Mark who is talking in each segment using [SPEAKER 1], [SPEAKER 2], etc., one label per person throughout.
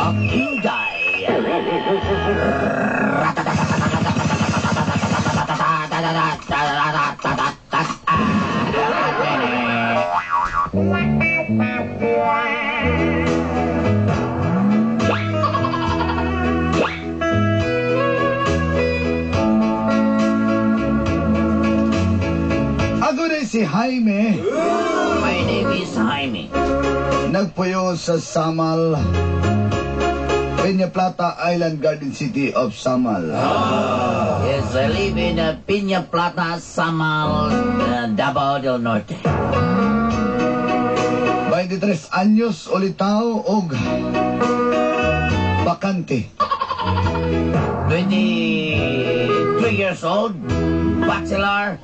[SPEAKER 1] of Inday.
[SPEAKER 2] Ako na si Jaime.
[SPEAKER 1] My name is Jaime.
[SPEAKER 2] Nagpuyo sa Samal, Peña Plata Island, Garden City of Samal.
[SPEAKER 1] Yes, I live in Piña Plata, Samal, Davao del Norte.
[SPEAKER 2] 23 anyos ulitaw og bakante.
[SPEAKER 1] 23 years old, bachelor,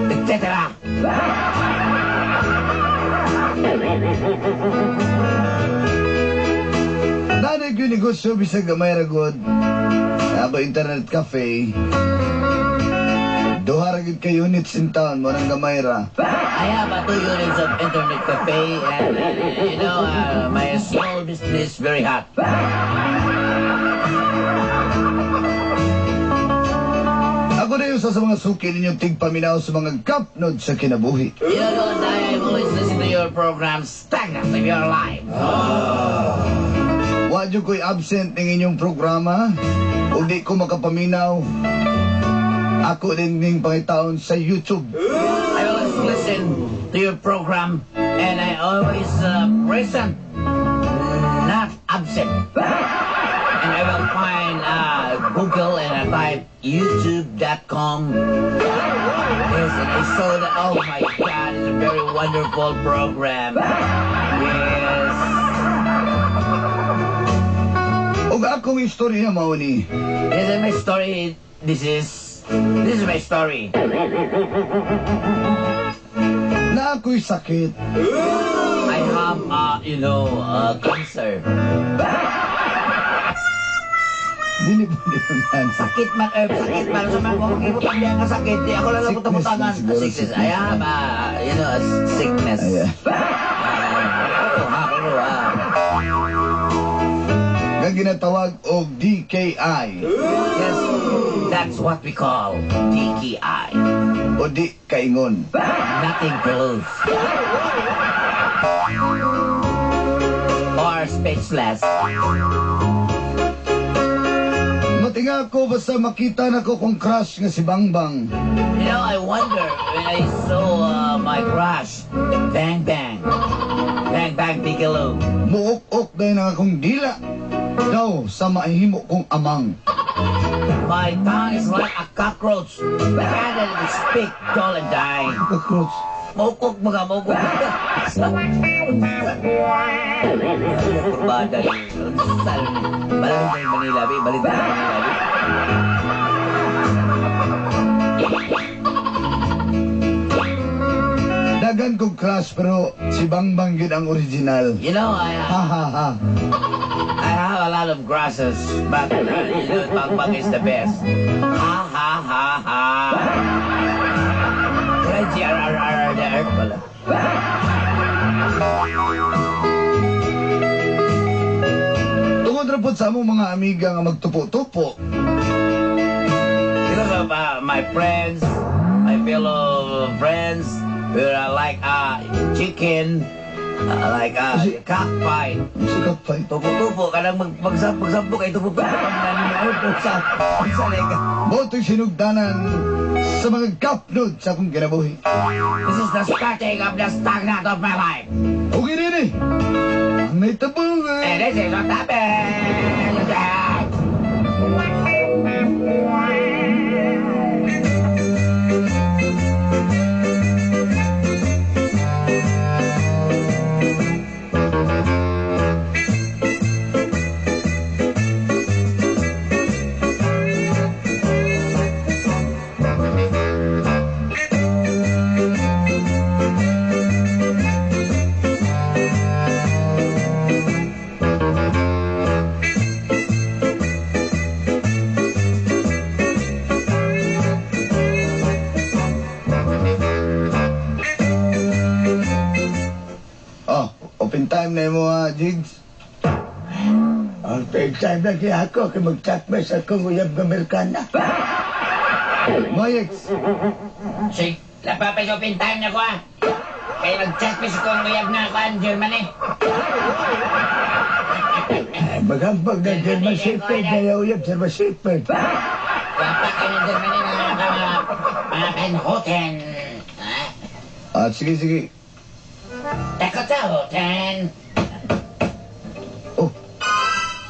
[SPEAKER 1] etc.
[SPEAKER 2] Nanay ko yung negosyo bisag gamay ragod. Ako internet cafe. Duha ragid ka units in town mo nang gamay ra.
[SPEAKER 1] I have 2 units of internet cafe and, my small business very hot.
[SPEAKER 2] Ako na yung sa mga suki ninyong tigpaminaw sa mga kapnod sa kinabuhi.
[SPEAKER 1] I always listen to your program, Stagnant of Your Life.
[SPEAKER 2] Wadyo ko'y absent ng inyong programa o di ko makapaminaw. Ako din ning pangitaon sa YouTube.
[SPEAKER 1] I always listen to your program and I always present, not absent. And I will find Google and I type youtube.com. Yes, and I saw that, oh my God, it's a very wonderful program. Yes.
[SPEAKER 2] O akong istorya mao ni.
[SPEAKER 1] Yes, and my story, this is my story.
[SPEAKER 2] Na ako'y sakit.
[SPEAKER 1] I have, cancer.
[SPEAKER 2] Dili po man.
[SPEAKER 1] Sakit man sa mga kumukibutang diyan nga sakit. Di ako lang nabutangan.
[SPEAKER 2] Siguro,
[SPEAKER 1] Sickness. I have, a sickness.
[SPEAKER 2] Ayan. Nga ginatawag og DKI.
[SPEAKER 1] Yes, that's what we call DKI.
[SPEAKER 2] O di kaingon.
[SPEAKER 1] Nothing to lose. Or speechless.
[SPEAKER 2] Matinga ko basta makita na ko kong crush nga si Bangbang.
[SPEAKER 1] I wonder when I saw my crush, Bang Bang. Bang Bang Bigelow.
[SPEAKER 2] Muok-ok dahil na akong dila. Daw sa maihimo kong amang.
[SPEAKER 1] My tongue is like a cockroach. I can't speak, dull and die.
[SPEAKER 2] Cockroach.
[SPEAKER 1] Mukok mga mukok. Kurbada yun. Balik tayo Manila, balik tayo Manila.
[SPEAKER 2] Dagan kong crush pero si Bangbang yun ang original. Ha ha ha.
[SPEAKER 1] I have a lot of grasses, but Bangbang is the best. Ha ha ha ha. Wala GRRR the earth pala.
[SPEAKER 2] Tungod ra pod sa among mga amiga nga magtupo-tupo.
[SPEAKER 1] Because of my friends, my fellow friends, we're like chicken, like cockfight.
[SPEAKER 2] Sikat pa ito.
[SPEAKER 1] Tupo-tupo, kadang magsampok ay tupo-tupo. Sa
[SPEAKER 2] Boto'y sinugdanan sa mga kapnod sa akong kinabuhi.
[SPEAKER 1] This is the starting of the stagnant of my life.
[SPEAKER 2] Okay rin eh. Ang naitabong
[SPEAKER 1] And this is what happened.
[SPEAKER 2] na mo ha, Jigs.
[SPEAKER 3] Ang time lagi ako kay mag-chatmess akong uyab ng Amerikana.
[SPEAKER 2] Mayex.
[SPEAKER 1] Sige, napapasopin time na ko ah. Kaya mag-chatpiece ko ang uyab na ako ang Germany.
[SPEAKER 3] Maghambag na German Shepherd na uyab sa German Shepherd.
[SPEAKER 1] Wapa ka ng Germany mga kanhoten. Ha?
[SPEAKER 2] Sige.
[SPEAKER 1] Takot sa hoten.
[SPEAKER 2] Oh.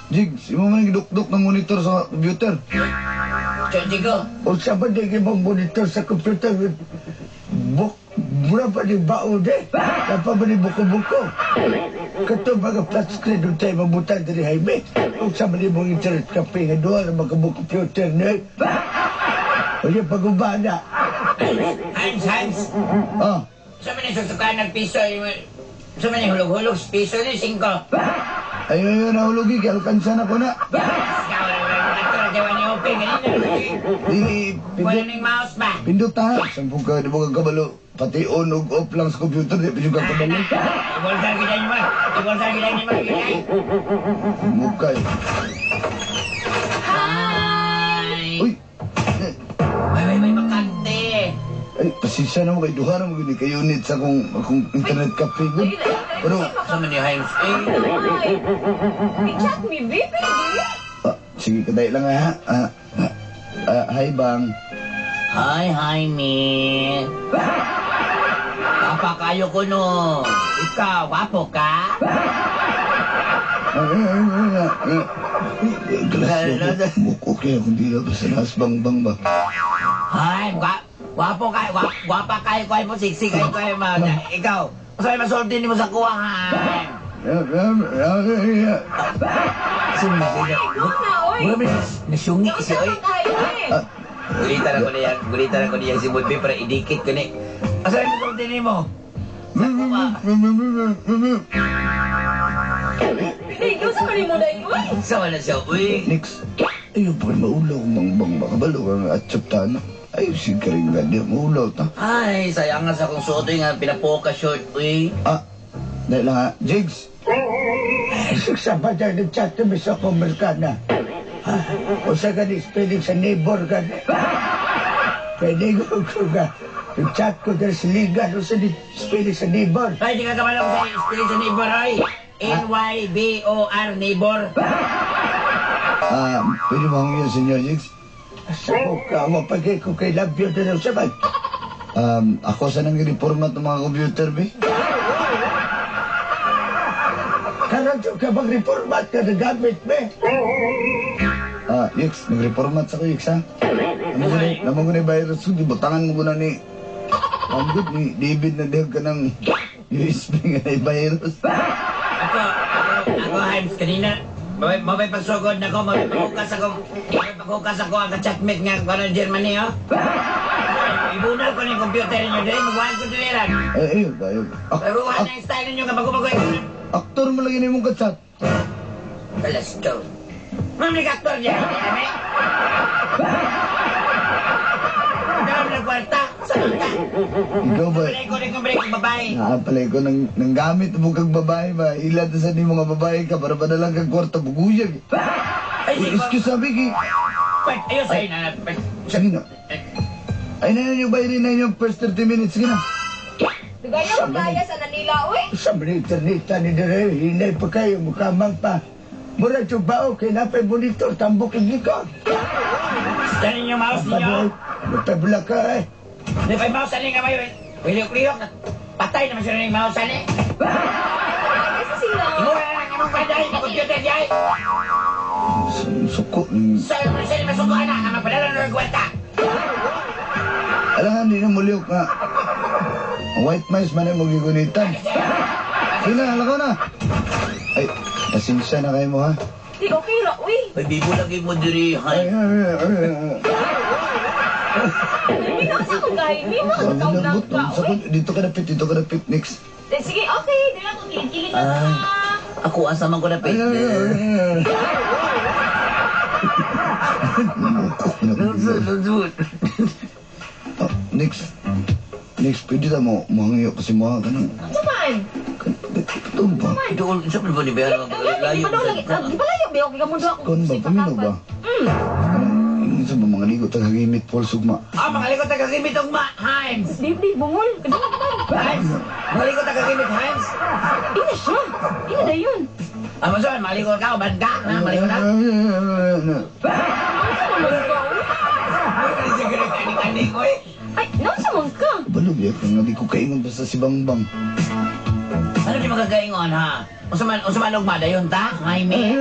[SPEAKER 2] Jigs, imo man gidukdok ng monitor sa computer.
[SPEAKER 1] Chonji ko.
[SPEAKER 3] O sa ba di mo monitor sa computer? Mura pa di bao de. Napa ba di buko-buko? Kato mga flat screen doon tayo mabutan dari Jaime. O sa ba di mong internet cafe nga doon ang mga computer na. O yung pag-ubana.
[SPEAKER 1] Hans.
[SPEAKER 2] Ah.
[SPEAKER 1] Sa mga susukan ng piso, sa mga hulog-hulog piso ni 5.
[SPEAKER 2] Ayun, nahulugi. Alkansa na ko na.
[SPEAKER 1] Wala ng mouse ba?
[SPEAKER 2] Pindot ta. Sampung ka, di mo kabalo. Pati on og off lang sa computer, di pa yung kabalo.
[SPEAKER 1] Ibolsar kita niyo mo.
[SPEAKER 2] Mukay.
[SPEAKER 1] Hi!
[SPEAKER 2] Uy.
[SPEAKER 1] May makante.
[SPEAKER 2] Ay, pasisya na mo kay Duha na mo gini kay unit sa akong internet cafe. Pero,
[SPEAKER 1] Sa mga Himes.
[SPEAKER 4] I-chat me, baby.
[SPEAKER 2] sige, kaday lang ha. Hi, Bang.
[SPEAKER 1] Hi, me. Papa kayo ko no. Ikaw, wapo ka?
[SPEAKER 2] Muko kaya kung di lang sa nas bang ba.
[SPEAKER 1] Hi, wapo ka, wapa kayo ko ay mo, siksi kayo ko ay mo. Ikaw, masaya masulti ni mo sa kuha, hi. Sumisig.
[SPEAKER 4] Ikaw na, oy.
[SPEAKER 1] Wala may nasungi
[SPEAKER 4] Ikaw
[SPEAKER 1] siya,
[SPEAKER 4] sa
[SPEAKER 1] oy.
[SPEAKER 4] tayo, eh.
[SPEAKER 1] Gulitan ako niya si Budbi para idikit ko ni. Masaya masulti ni mo.
[SPEAKER 4] Ikaw sa mali mo dahil, oy.
[SPEAKER 1] Sama na siya, uy.
[SPEAKER 2] Next, ayun pa rin maulaw bang makabalo ang atsaptan. Ayun si Karing nga, di maulaw ta.
[SPEAKER 1] Ay, sayang nga sa kong suot nga pinapoka short, uy.
[SPEAKER 2] Dahil lang ha, Jigs.
[SPEAKER 3] Sa ba dahil nag-chat kami sa akong Amerikana? O sa gani spelling sa neighbor gani. Pwede ko ka. Nag-chat ko dahil sa liga. O sa spelling sa neighbor.
[SPEAKER 1] Ay, di ka kamalong sa spirit sa neighbor, ay. N-Y-B-O-R, neighbor.
[SPEAKER 2] Pwede mo hangin sa inyo, Jigs?
[SPEAKER 3] Sa ko ka, mapagay ko kay love you na sa bag.
[SPEAKER 2] Ako sa nang reformat ng mga computer, be?
[SPEAKER 3] Karadyo ka mag-reformat ka na gamit, be.
[SPEAKER 2] Jigs, nag-reformat sa ko, Jigs, ha? Naman ko na yung virus ko, di butangan mo ko na ni... Ang good, ni David na dahil ka ng USB nga na yung virus.
[SPEAKER 1] Ako, Himes, kanina, mabay pagsugod na ko, mabay pagkukas ako ang ka-chatmate nga ko ng Germany, oh. Ibunal ko na yung computer ninyo dahil magwahan ko diliran.
[SPEAKER 2] Ayun.
[SPEAKER 1] Paruhan na yung style ninyo nga bago-bago yun.
[SPEAKER 2] Aktor mo lagi na yung katsat.
[SPEAKER 1] Let's go. Mami kaktor niya, hindi namin. Magkaroon ng kwarta, saan ka?
[SPEAKER 2] Ikaw ba?
[SPEAKER 1] Break ko, babae.
[SPEAKER 2] Nakapalay ko ng gamit mo kag babae ba? Ilan na sa ni mga babae ka para pa na lang kag kwarta buguyag.
[SPEAKER 1] Ay, sige.
[SPEAKER 2] Excuse sabi ki.
[SPEAKER 1] Wait, ayun sa'yo na.
[SPEAKER 2] Sige na. Ay na yung bayarin na yung first 30 minutes. Sige na.
[SPEAKER 4] Nagaya mo kaya sa Nanila, oy.
[SPEAKER 3] Sa manita ni Dere, hinay pa kayo, mukamang pa. Mura tubao, kay napay monitor, tambok ang likod.
[SPEAKER 1] Saan yung mouse ninyo?
[SPEAKER 3] Magpabula ka eh.
[SPEAKER 1] Hindi pa yung mouse saan nga mayo eh. Wiliyok-liyok. Patay naman sila yung mouse saan eh.
[SPEAKER 4] Nagaya sa sila.
[SPEAKER 1] Imura lang imong panday, computer di ay.
[SPEAKER 2] Suko.
[SPEAKER 1] Sa'yo mo sila masukuhan na, nga magpadala ng kwenta.
[SPEAKER 2] Alam hindi na muliok nga. White mice man ay magigunitan. Sige na, alam ko na. Ay, pasensya na kayo mo ha.
[SPEAKER 4] Di, okay ra, uy.
[SPEAKER 1] May bibo lagi mo diri,
[SPEAKER 2] Ay,
[SPEAKER 4] Hindi ka sa kong kahit, hindi mo
[SPEAKER 2] Sabi
[SPEAKER 4] ka
[SPEAKER 2] na
[SPEAKER 4] ka, uy.
[SPEAKER 2] dito ka napit, next.
[SPEAKER 4] Sige, okay. Di lang kong kilit na sa...
[SPEAKER 1] Ako asa man ko na pwede.
[SPEAKER 2] Next, pwede na mo, mahangiyo kasi mo ka nang...
[SPEAKER 4] Ano man?
[SPEAKER 2] Tumpa.
[SPEAKER 1] Doon, sa ba ni Bea?
[SPEAKER 4] Layo. Di ba layo, Bea? Okay ka mo doon ako.
[SPEAKER 2] Kon ba? Pamino ba? Anong sa ba mga ligot tagagimit Paul Sugma?
[SPEAKER 1] Mga likod tagagimit ang Himes!
[SPEAKER 4] Di, bungol. Kadali ka ba?
[SPEAKER 1] Himes! Mga likod tagagimit, Himes!
[SPEAKER 4] Ina siya. Ina na yun.
[SPEAKER 1] Mason, mga likod ka o banda? Mga likod ka? Kaning-kaning ko eh.
[SPEAKER 4] Ay, nasa mong ka.
[SPEAKER 2] Balog ya, kung hindi ko kaingon basta si Bangbang.
[SPEAKER 1] Ano di magagaingon ha? Usaman ugma dayon ta? Jaime?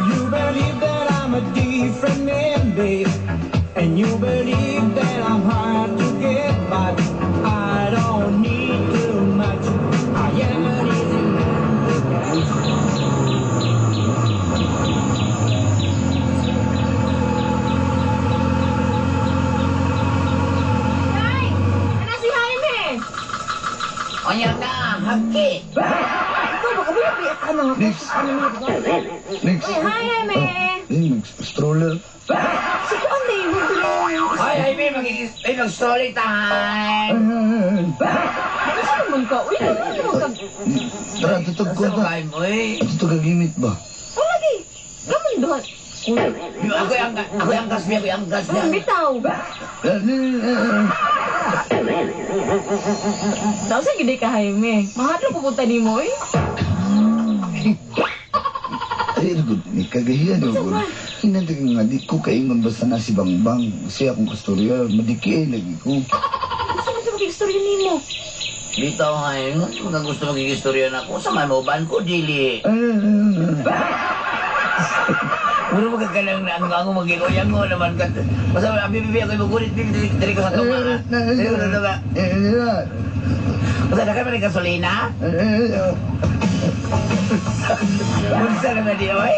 [SPEAKER 5] You believe that I'm a different man, babe, and you believe that I'm hard to get, but I don't need too much. I am an easy man.
[SPEAKER 4] Ay, ana si Jaime.
[SPEAKER 1] Onya na, haki!
[SPEAKER 4] Ikaw, baka mo yung ano?
[SPEAKER 2] Next.
[SPEAKER 4] Ano mo ito?
[SPEAKER 2] Next.
[SPEAKER 4] Ay, hi, Jaime.
[SPEAKER 2] Stroller.
[SPEAKER 4] Si Kuan na yun.
[SPEAKER 1] Ay, Jaime, mag-story time!
[SPEAKER 4] Ano sa naman ka? Uy, ano naman ka?
[SPEAKER 2] Tara, tutog ko
[SPEAKER 1] Asa mo
[SPEAKER 2] ta.
[SPEAKER 1] kain mo eh?
[SPEAKER 2] At ito kagimit ba?
[SPEAKER 4] Wala di. Gaman doon.
[SPEAKER 1] Ako yung gas niya, ako yung gas niya.
[SPEAKER 4] Ang bitaw. Daw sa gede ka, Jaime. Mahadlo pupunta ni mo, eh.
[SPEAKER 2] Ay, good. May kagahiyan o good. Hinantig nga, di ko kaingon basta na si Bangbang. Siya akong kastorya, madiki lagi ko.
[SPEAKER 4] Gusto mo sa mag-istorya ni mo?
[SPEAKER 1] Bitaw nga eh, kung gusto magiging na ako, sa mamoban ko, dili. Puro magkakalang na ang mag-ikoyang mo naman ka. Basta bibi ako ibugunit, dili ko sa tunga. Dili ko sa tunga. Basta na kami ng gasolina? Bunsa naman di, oy?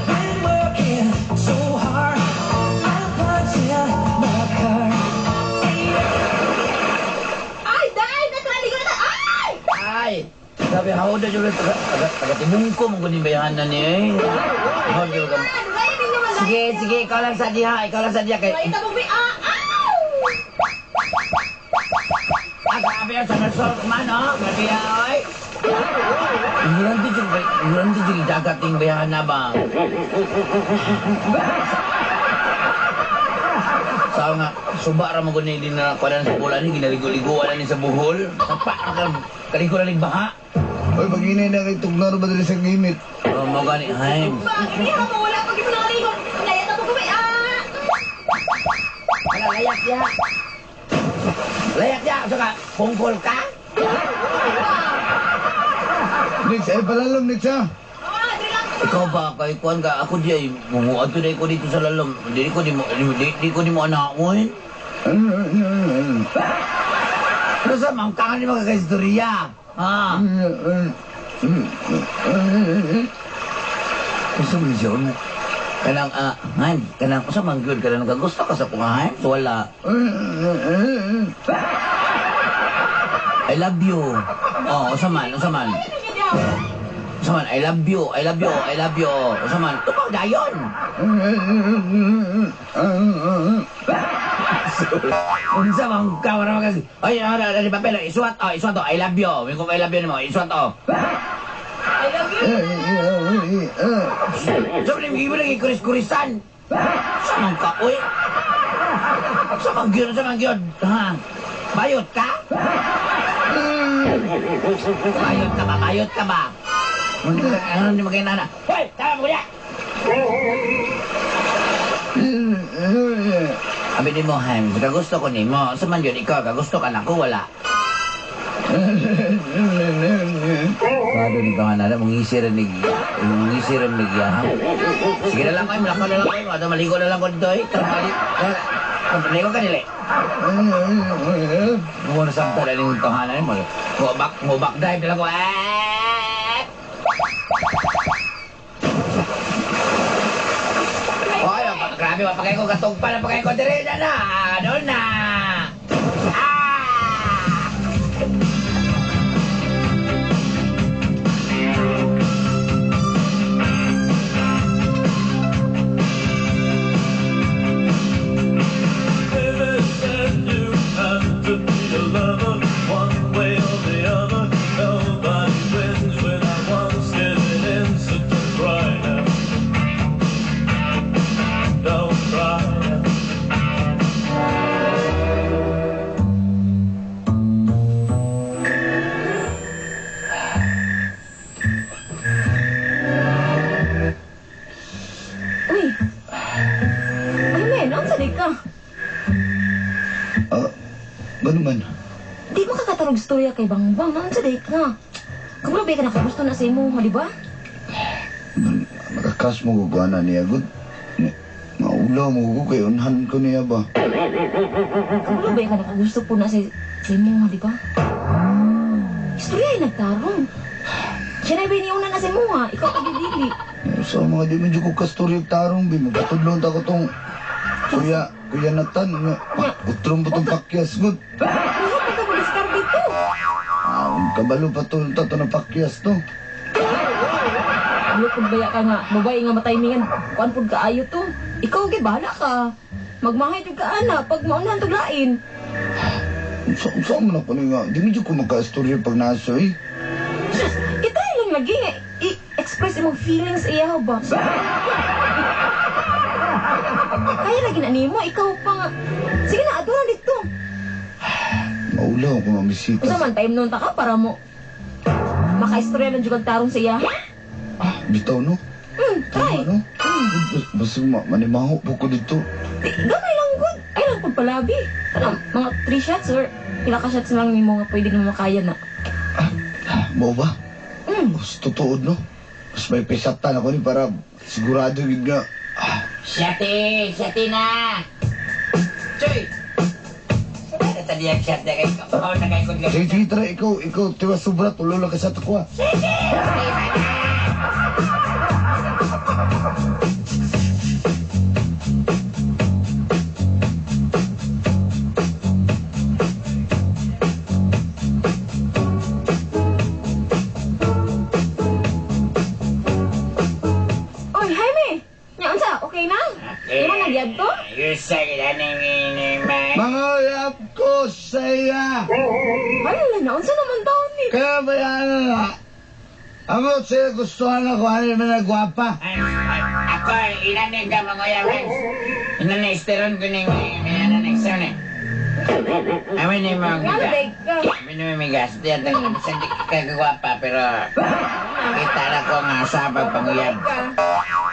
[SPEAKER 5] I'm working so hard. I'm punching my car.
[SPEAKER 4] Ay, dahil! Nakalaligo na tayo! Ay!
[SPEAKER 1] Ay! Sabi, hawda dyan ulit. Taga-tibungko mong kunin bayahan na niya eh. Hawda dyan ulit.
[SPEAKER 4] Gaya din naman.
[SPEAKER 1] Sige, sige, ikaw lang sa diha, ikaw lang sa diha. Kay...
[SPEAKER 4] Gaya mo, ah!
[SPEAKER 1] Sabi sa nasol man, oh. Grabe ya, oy. Ilan di yung dagating bayahan na ba? Sao nga, suba ra mo guni din na kuwanan sa bulan ni, ginaligo-liguan na ni sa buhol. Sapa, kaligo na ni baha.
[SPEAKER 2] Oy, pag-inay na kay Tugnar ba dali sa gimit?
[SPEAKER 1] Oh, mo gani, ay.
[SPEAKER 4] Bakit hindi ka mawala pag ito nakaligo? Gaya na mo kami, ah!
[SPEAKER 1] Ala, layak ya. Layak ya, so ka, pungkol ka?
[SPEAKER 2] Next, ay palalom, next ha?
[SPEAKER 4] Ah, di lang.
[SPEAKER 1] Ikaw ba, kay kuwan ka, ako di ay, mumuad to na ko dito sa lalom. Di ko di mo anakon. Ano sa mangkangan ni mga kaistorya? Ha? Gusto mo siya na. Kanang, Haim, kanang, sa manggod ka na nagagusto ka sa kung Haim? So, wala. I love you. Oh, usaman. Usaman, I love you. Usaman, tupag dayon. Unsa mang kawara mag ay ada di papel isuat to I love you. Mingko I love you mo isuat to.
[SPEAKER 4] I love you.
[SPEAKER 1] Sabi ni gibo lagi kuris-kurisan. Samang ka oy. Samang gyud. Ha. Bayot ka? Bayot ka ba? Ano ni magay nana? Hoy, tama mo ya. Abi ni mo, Himes, kagusto ko ni mo. Sa man yun, ikaw, kagusto ka na ko, wala. Kado ni kaman na, mungisiran ni Giya. Sige na lang kayo, malakaw na lang kayo. Ato, maligo na lang ko dito eh. Maligo ka nila eh. Huwag na samta na yung tahanan mo. Mubak dive na lang ko. Oy, grabe, mapagay ko katong pa na pagay ko dire na. Doon na.
[SPEAKER 2] Ano man?
[SPEAKER 4] Di makakatarog storya kay Bangbang. Ano sa day ka? Kamulabi ka nakagusto na sa imo, di ba?
[SPEAKER 2] Makakas mo ko na niya, good. Maulaw mo ko kay unhan ko niya ba?
[SPEAKER 4] Kamulabi ka nakagusto po na sa imo, di ba? Storya ay nagtarong. Siya na ibiniunan na sa imo, ha? Ikaw ka didili.
[SPEAKER 2] So, mga di medyo ko kastorya tarong, bin. Magkatudlong ta ko tong Kuya Natan, utrong ba itong pakyas, good?
[SPEAKER 4] Ano pa ito mag-discard dito?
[SPEAKER 2] Kabalo pa ito na pakyas to.
[SPEAKER 4] Ano kung baya ka nga, babae nga mataymingan, kuan po kaayo to. Ikaw, bahala ka. Magmahay yung kaana, pag maunahan tuglain.
[SPEAKER 2] Saan mo na ko nga? Di medyo ko magka-storya pag naso eh.
[SPEAKER 4] Sus, itry lang lagi nga. I-express imong feelings iya ba? Kaya lagi na nimo, ikaw pa nga. Sige na, ato na dito.
[SPEAKER 2] Maulaw ko mamisita.
[SPEAKER 4] Kung naman, time noon ta ka para mo maka-istorya ng jugang tarong sa iya.
[SPEAKER 2] Bitaw no?
[SPEAKER 4] Try.
[SPEAKER 2] Ano? Basta manimaho po ko dito.
[SPEAKER 4] Gamay lang good. Ay lang po palabi. Ano, mga 3 shots or pila ka shots lang nimo nga pwede na makaya na.
[SPEAKER 2] Mau ba? Mas tutuod no? Mas may pesatan ako ni para sigurado yun nga.
[SPEAKER 1] Siyati na! Choy! Ano tadi ang shot na kayo? Oo, nakaikot ka.
[SPEAKER 2] Sige, tara, ikaw, tiwa sobra, tulo lang ka sa tukwa.
[SPEAKER 4] Oy, Jaime! Nyaunsa, okay na? Di mo nagyad to?
[SPEAKER 1] You say that ni
[SPEAKER 2] Mga uyap ko saya!
[SPEAKER 4] Hala, naunsa naman daw ni.
[SPEAKER 2] Kaya ba yan na? Amo siya gustuhan ako, ano naman na gwapa?
[SPEAKER 1] Ako, inanig ka mga yaman. Inanesteron ko ng nanexon eh. Amin ni mga
[SPEAKER 4] Nalabig ka.
[SPEAKER 1] Binumigas. Diyan na sa di kagwapa pero kita na ko nga sa pagpanguyab.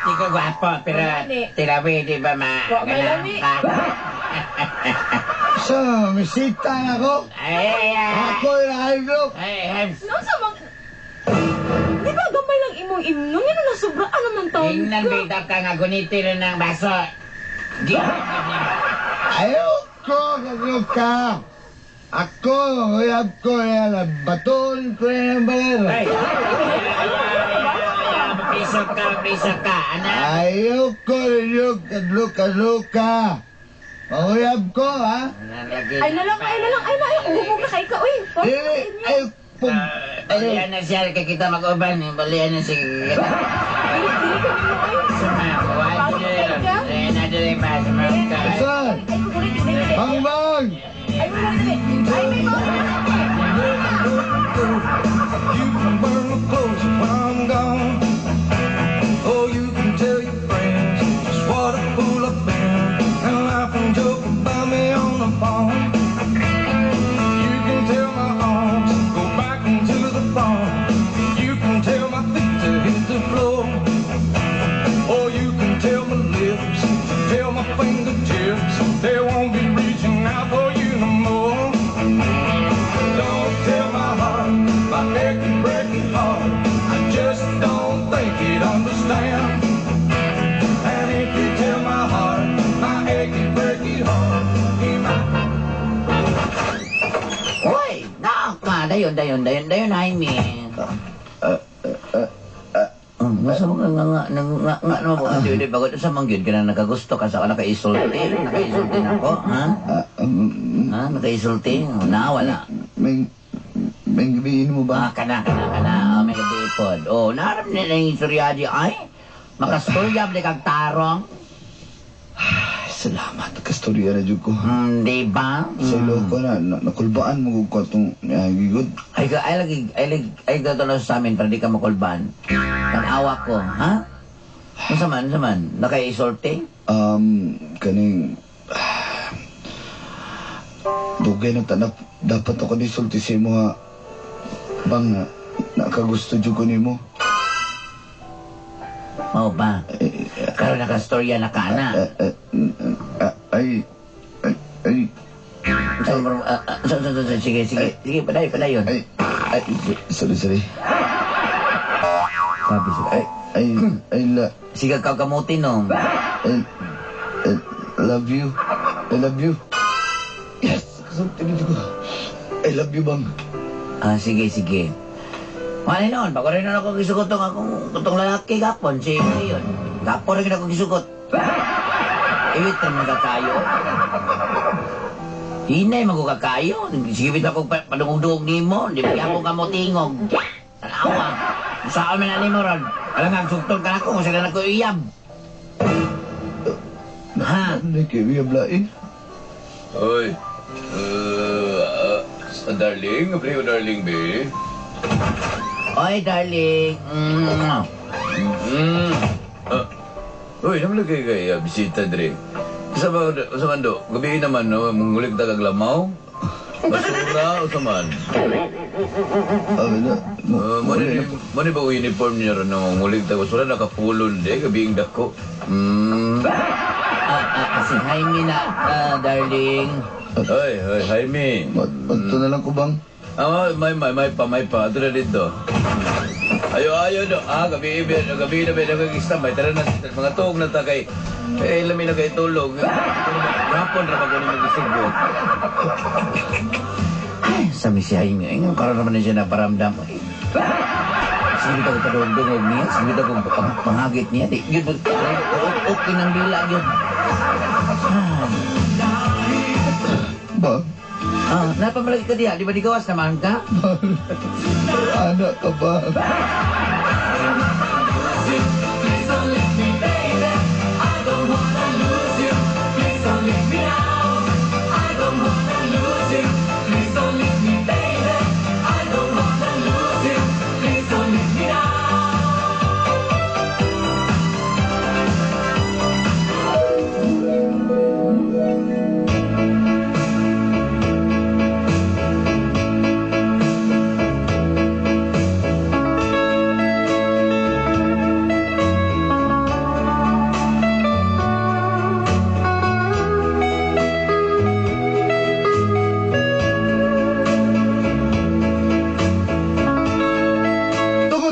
[SPEAKER 1] Di ka gwapo pero tirabi di ba
[SPEAKER 4] Malami.
[SPEAKER 2] So, misita na ako. Ako yung
[SPEAKER 1] Ay,
[SPEAKER 4] Naunsa mang... Di ba gamay lang imong imnon? Yan na sobra ano man taon
[SPEAKER 1] tingnan
[SPEAKER 4] ka.
[SPEAKER 1] bitaw ka nga gunitiro ng baso. Di
[SPEAKER 2] Ayoko, kaguka. Ako, uyab ko yan. Baton ko yan baler.
[SPEAKER 1] Ay, piso ka, anak.
[SPEAKER 2] Ayoko, yung kadluka. Uyab ko, ha?
[SPEAKER 4] Ay na lang. Uhubog na kay ka. Uy,
[SPEAKER 2] Dili, ay,
[SPEAKER 1] Balian na siya, kaya kita mag-uban. Balian na siya.
[SPEAKER 4] Dili ka nimo ay.
[SPEAKER 1] Sumakuha siya. Na dili pa, sumakuha.
[SPEAKER 2] Saan?
[SPEAKER 4] Ay, kukulit.
[SPEAKER 2] Bangbang!
[SPEAKER 4] Ay, kukulit. Ay, may mga.
[SPEAKER 5] You can burn the clothes while I'm gone. Oh, you can tell your friends just what a fool I've been, and laugh and joke about me on the phone. You can tell my arms go back into the farm. You can tell my feet to hit the floor. Oh, you
[SPEAKER 1] Dayon, Jaime. Masa mo nga naman po kasi hindi bago sa manggid ka na nakagusto ka sa nakaisulti na ako, ha? Nakaisulti? Wala.
[SPEAKER 2] May gabihin mo ba?
[SPEAKER 1] Kana. May gabi po. Naharap na yung istorya di ay. Makastorya ba kag tarong?
[SPEAKER 2] Salamat, kastorya na dyan ko.
[SPEAKER 1] Di ba?
[SPEAKER 2] Sa loko na, nakulbaan mo ko itong gigod.
[SPEAKER 1] Ay gano'n sa amin para di ka makulban. Tanawa ko, ha? Masaman, nakaisulti?
[SPEAKER 2] Kaning... Dugay na tanap, dapat ako nisulti sa mo ha. Bang, nakagusto dyan ko ni mo.
[SPEAKER 1] Oo ba? Karoon nakastorya na ka na. Sige, padayon.
[SPEAKER 2] Sorry.
[SPEAKER 1] Sabi siya. Sige, kakamutin nung.
[SPEAKER 2] I love you. Yes, kasulti ko. I love you, bang.
[SPEAKER 1] Sige. Malay noon, bago rin na ako gisugot itong lalaki gapon, si yun. Gapon rin ako gisugot. Iwit na mga kakayo. Hinay magkakayo. Sige, ako padungog-dungog ni mo. Di ba ako kamutingog. Tanawa. Saan man na mo ron? Alam nga, sugtong ka ako kung sila na ko iyab. Ha?
[SPEAKER 2] Nakiwiyab lain.
[SPEAKER 6] Oy, darling, abriyo darling, be.
[SPEAKER 1] Oy, darling.
[SPEAKER 6] Uy, naman lagi kaya bisita, Dre. Sa mando, gabi naman, no, mungulig tagag lamaw. Basura, o saman. Mani ba o uniform niya rin na mungulig tagag basura, nakapulon, gabi yung dako.
[SPEAKER 1] Si Jaime na, darling.
[SPEAKER 6] Ay, Jaime.
[SPEAKER 2] Ito na lang ko, bang.
[SPEAKER 6] May pa. Ito na dito. Ayaw do. Gabi na ba nagagistambay. Tara na, mga tuog na takay. Lami na kayo tulog. Rapon na mag-unin mag-isugbo.
[SPEAKER 1] Sabi si Jaime, ngayon karoon naman na siya na paramdam. Sige ko padungdungog niya. Sige ko panghagit niya. Yun, okay ng bila yun.
[SPEAKER 2] Bang.
[SPEAKER 1] Napamalagi ka diya. Di ba di gawas naman ka?
[SPEAKER 2] Anak ka ba?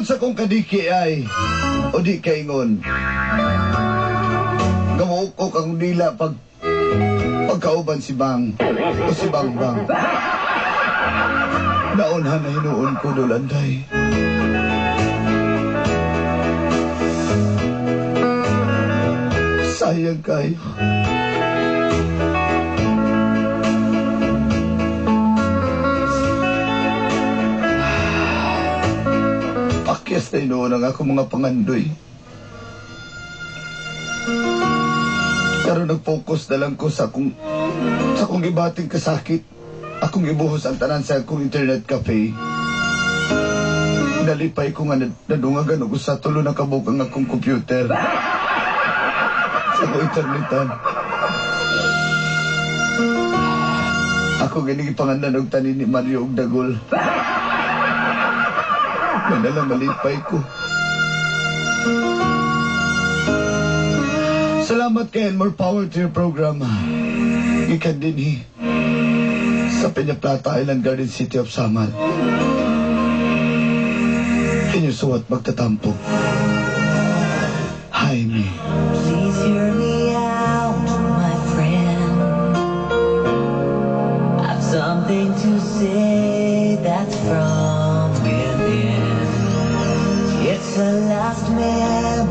[SPEAKER 2] Sa kong kadiki ay o di kaingon gamuko kang dila pagkauban si Bang o si Bang naunhan na hinuon ko dolanday sayang kayo pakyas na inoon ang ako mga pangandoy. Pero nag-focus na lang ko sa akong ibating kasakit. Akong ibuhos ang tanan sa akong internet cafe. Nalipay ko nga nadungagan o sa tulo na kabuk ang akong computer. Sa akong internetan. Ako ganing ipangalan og tanin ni Mario og Dagol. Manalang malipay ko. Salamat kay and more power to your program. Ikan din sa Peña Plata Island Garden City of Samar. Inyong suwat magtatampo. Jaime.
[SPEAKER 5] Please hear me out, my friend. I've something to say that's from within. It's the last memory